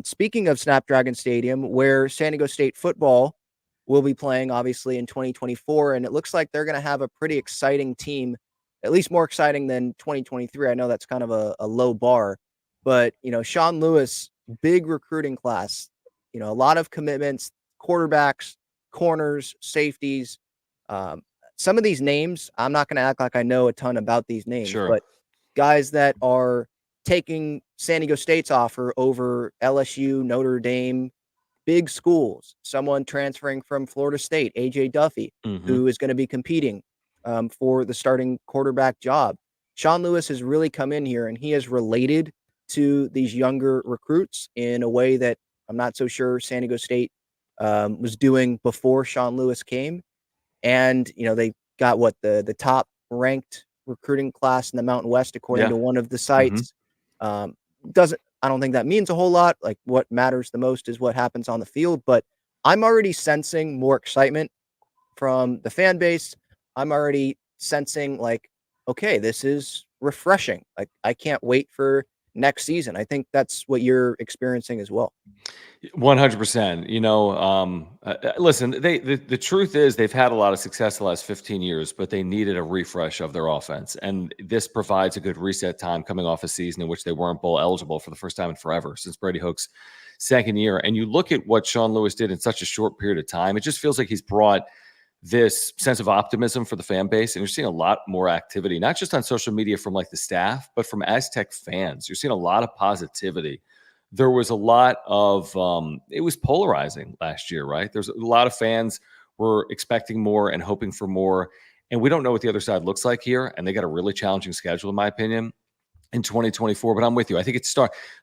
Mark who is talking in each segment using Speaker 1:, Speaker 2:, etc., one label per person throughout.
Speaker 1: Speaking of Snapdragon Stadium, where San Diego State football will be playing, obviously, in 2024, and it looks like they're going to have a pretty exciting team, at least more exciting than 2023. I know that's kind of a low bar, but, Sean Lewis, big recruiting class, a lot of commitments, quarterbacks, corners, safeties. Um, some of these names, I'm not going to act like I know a ton about these names,
Speaker 2: Sure.
Speaker 1: but guys that are taking San Diego State's offer over LSU, Notre Dame, big schools. Someone transferring from Florida State, AJ Duffy,
Speaker 2: Mm-hmm.
Speaker 1: who is going to be competing for the starting quarterback job. Sean Lewis has really come in here and he has related to these younger recruits in a way that I'm not so sure San Diego State was doing before Sean Lewis came. And, they got the top ranked recruiting class in the Mountain West, according
Speaker 2: Yeah.
Speaker 1: to one of the
Speaker 2: Mm-hmm.
Speaker 1: sites. I don't think that means a whole lot. Like, what matters the most is what happens on the field. But I'm already sensing more excitement from the fan base. I'm already sensing like, okay, this is refreshing. Like, I can't wait for next season. I think that's what you're experiencing as well.
Speaker 2: 100%. Listen, the truth is they've had a lot of success the last 15 years, but they needed a refresh of their offense. And this provides a good reset time coming off a season in which they weren't bowl eligible for the first time in forever since Brady Hoke's second year. And you look at what Sean Lewis did in such a short period of time, it just feels like he's brought this sense of optimism for the fan base. And you're seeing a lot more activity, not just on social media from like the staff, but from Aztec fans. You're seeing a lot of positivity. There was a lot of it was polarizing last year, right? There's a lot of fans were expecting more and hoping for more, and we don't know what the other side looks like here, and they got a really challenging schedule in my opinion in 2024. But I'm with you. I think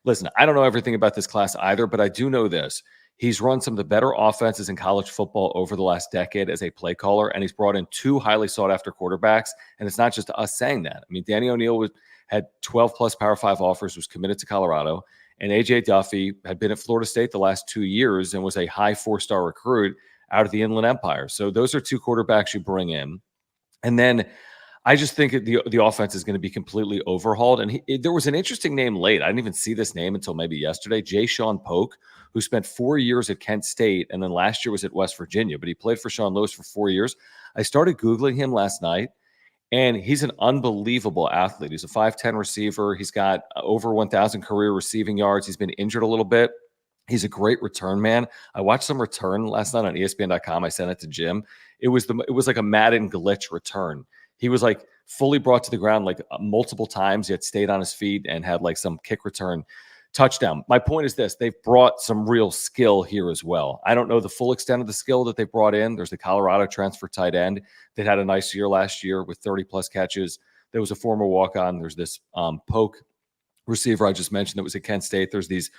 Speaker 2: listen, I don't know everything about this class either, but I do know this: he's run some of the better offenses in college football over the last decade as a play caller, and he's brought in two highly sought after quarterbacks. And it's not just us saying that. I mean, Danny O'Neal had 12 plus Power 5 offers, was committed to Colorado. And AJ Duffy had been at Florida State the last 2 years and was a high 4-star recruit out of the Inland Empire. So those are two quarterbacks you bring in. And then I just think the offense is going to be completely overhauled. And there was an interesting name late. I didn't even see this name until maybe yesterday. Jay Sean Polk, who spent 4 years at Kent State and then last year was at West Virginia, but he played for Sean Lewis for 4 years. I started Googling him last night. And he's an unbelievable athlete. He's a 5'10 receiver. He's got over 1,000 career receiving yards. He's been injured a little bit. He's a great return man. I watched some return last night on ESPN.com. I sent it to Jim. It was like a Madden glitch return. He was like fully brought to the ground like multiple times, yet stayed on his feet and had like some kick return touchdown. My point is this: they've brought some real skill here as well. I don't know the full extent of the skill that they brought in. There's the Colorado transfer tight end that had a nice year last year with 30 plus catches. There was a former walk-on. There's this Polk receiver I just mentioned that was at Kent State. There's these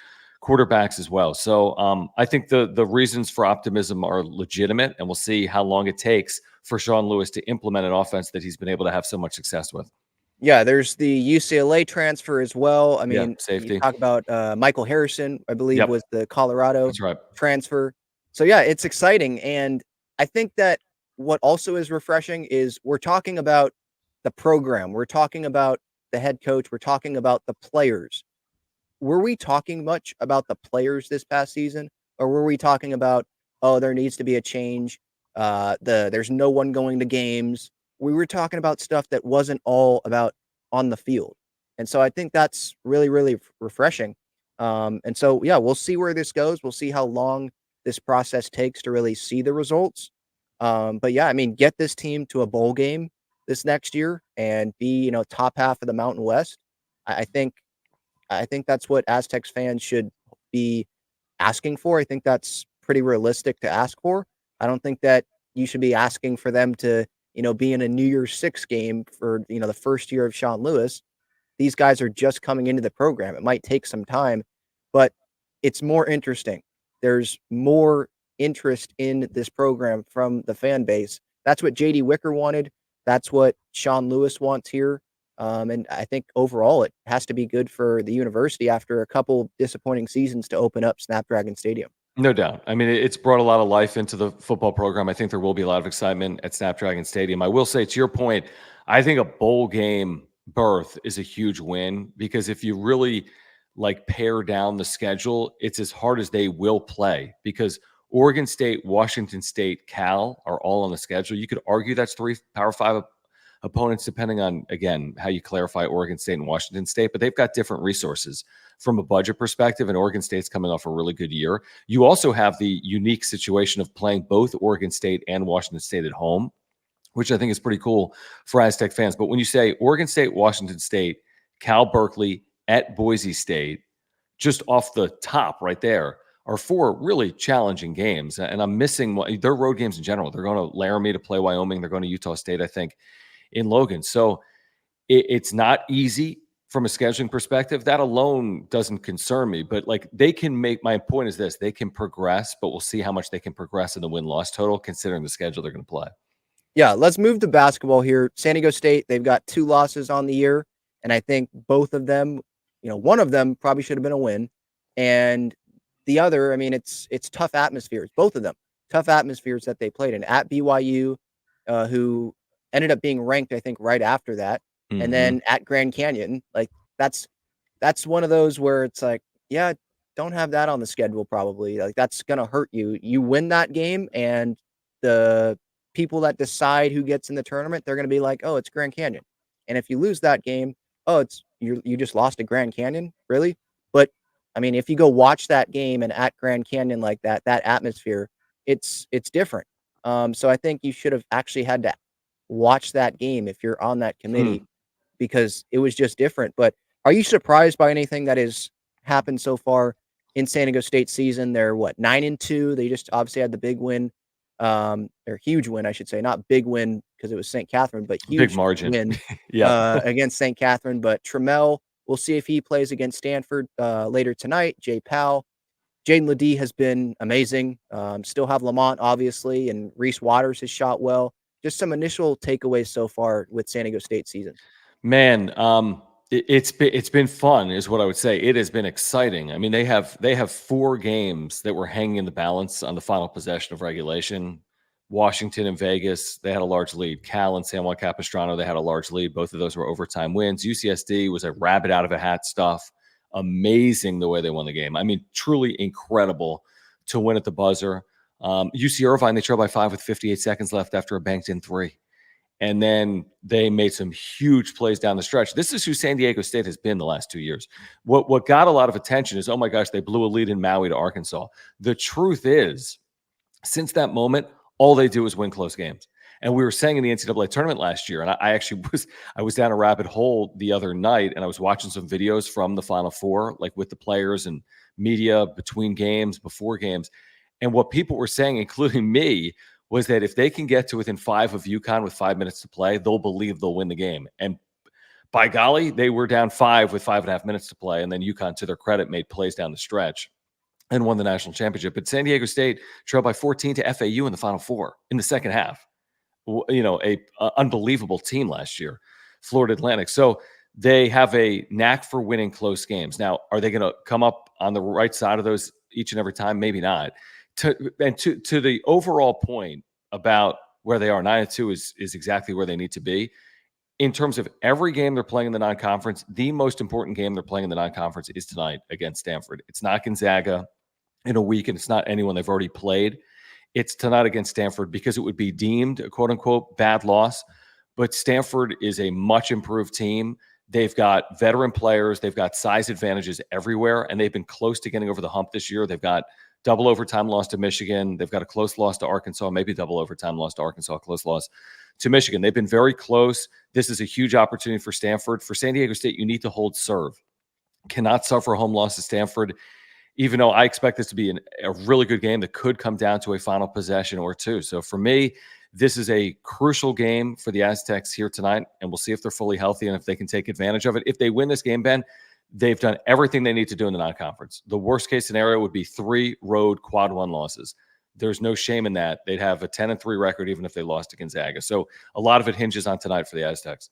Speaker 2: quarterbacks as well. So I think the reasons for optimism are legitimate, and we'll see how long it takes for Sean Lewis to implement an offense that he's been able to have so much success with.
Speaker 1: Yeah, there's the UCLA transfer as well. I mean,
Speaker 2: safety.
Speaker 1: you talk about Michael Harrison, I believe, was the Colorado
Speaker 2: That's right.
Speaker 1: transfer. So, yeah, it's exciting. And I think that what also is refreshing is we're talking about the program. We're talking about the head coach. We're talking about the players. Were we talking much about the players this past season? Or were we talking about, oh, there needs to be a change? There's no one going to games. We were talking about stuff that wasn't all about on the field. And so I think that's really, really refreshing. And so, yeah, we'll see where this goes. We'll see how long this process takes to really see the results. But yeah, I mean, get this team to a bowl game this next year and be, top half of the Mountain West. I think that's what Aztecs fans should be asking for. I think that's pretty realistic to ask for. I don't think that you should be asking for them to, be in a New Year's Six game for, the first year of Sean Lewis. These guys are just coming into the program. It might take some time, but it's more interesting. There's more interest in this program from the fan base. That's what JD Wicker wanted. That's what Sean Lewis wants here. And I think overall it has to be good for the university after a couple disappointing seasons to open up Snapdragon Stadium.
Speaker 2: No doubt. I mean, it's brought a lot of life into the football program. I think there will be a lot of excitement at Snapdragon Stadium. I will say, to your point, I think a bowl game berth is a huge win because if you really like pare down the schedule, it's as hard as they will play, because Oregon State, Washington State, Cal are all on the schedule. You could argue that's 3 Power 5 opponents, depending on, again, how you clarify Oregon State and Washington State, but they've got different resources from a budget perspective, and Oregon State's coming off a really good year. You also have the unique situation of playing both Oregon State and Washington State at home, which I think is pretty cool for Aztec fans. But when you say Oregon State, Washington State, Cal, Berkeley, at Boise State, just off the top right there are 4 really challenging games. And I'm missing their road games in general. They're going to Laramie to play Wyoming. They're going to Utah State, I think, in Logan. So it's not easy from a scheduling perspective. That alone doesn't concern me, but like they can make, my point is this, they can progress, but we'll see how much they can progress in the win-loss total considering the schedule they're going to play.
Speaker 1: Yeah, let's move to basketball here. San Diego State, they've got 2 losses on the year, and I think both of them, one of them probably should have been a win, and the other, I mean, it's tough atmospheres, both of them, tough atmospheres that they played in. At BYU, who ended up being ranked, I think, right after that, and then at Grand Canyon, like that's one of those where it's like, yeah, don't have that on the schedule probably. Like that's gonna hurt you. You win that game, and the people that decide who gets in the tournament, they're going to be like, oh, it's Grand Canyon. And if you lose that game, oh, you just lost to Grand Canyon, really? But I mean, if you go watch that game and at Grand Canyon like that atmosphere, it's different. So I think you should have actually had to watch that game if you're on that committee because it was just different. But are you surprised by anything that has happened so far in San Diego State season? They're 9-2. They just obviously had the big win. Or huge win, I should say, not big win because it was St. Catherine, but huge
Speaker 2: big margin
Speaker 1: win
Speaker 2: yeah.
Speaker 1: Against St. Catherine. But Trammell, we'll see if he plays against Stanford later tonight. Jay Powell, Jaden Ledee has been amazing. Still have Lamont, obviously, and Reese Waters has shot well. Just some initial takeaways so far with San Diego State season.
Speaker 2: Man, it's been fun, is what I would say. It has been exciting. I mean, they have 4 games that were hanging in the balance on the final possession of regulation. Washington and Vegas, they had a large lead. Cal and San Juan Capistrano, they had a large lead. Both of those were overtime wins. UCSD was a rabbit out of a hat stuff. Amazing the way they won the game. I mean, truly incredible to win at the buzzer. UC Irvine, they trailed by 5 with 58 seconds left after a banked in 3. And then they made some huge plays down the stretch. This is who San Diego State has been the last 2 years. What got a lot of attention is, oh my gosh, they blew a lead in Maui to Arkansas. The truth is, since that moment, all they do is win close games. And we were saying in the NCAA tournament last year, and I actually was down a rabbit hole the other night, and I was watching some videos from the Final Four, like with the players and media between games, before games. And what people were saying, including me, was that if they can get to within 5 of UConn with 5 minutes to play, they'll believe they'll win the game. And by golly, they were down 5 with 5.5 minutes to play. And then UConn, to their credit, made plays down the stretch and won the national championship. But San Diego State trailed by 14 to FAU in the Final Four in the second half. A unbelievable team last year, Florida Atlantic. So they have a knack for winning close games. Now, are they going to come up on the right side of those each and every time? Maybe not. To the overall point about where they are, 9-2 is exactly where they need to be. In terms of every game they're playing in the non-conference, the most important game they're playing in the non-conference is tonight against Stanford. It's not Gonzaga in a week, and it's not anyone they've already played. It's tonight against Stanford because it would be deemed a quote-unquote bad loss. But Stanford is a much improved team. They've got veteran players. They've got size advantages everywhere, and they've been close to getting over the hump this year. They've got double overtime loss to Michigan. They've got a close loss to Arkansas, maybe double overtime loss to Arkansas, close loss to Michigan. They've been very close. This is a huge opportunity for Stanford. For San Diego State, you need to hold serve. Cannot suffer a home loss to Stanford, even though I expect this to be a really good game that could come down to a final possession or 2. So for me, this is a crucial game for the Aztecs here tonight, and we'll see if they're fully healthy and if they can take advantage of it. If they win this game, Ben, they've done everything they need to do in the non-conference. The worst-case scenario would be 3 road quad 1 losses. There's no shame in that. They'd have a 10-3 record even if they lost to Gonzaga. So a lot of it hinges on tonight for the Aztecs.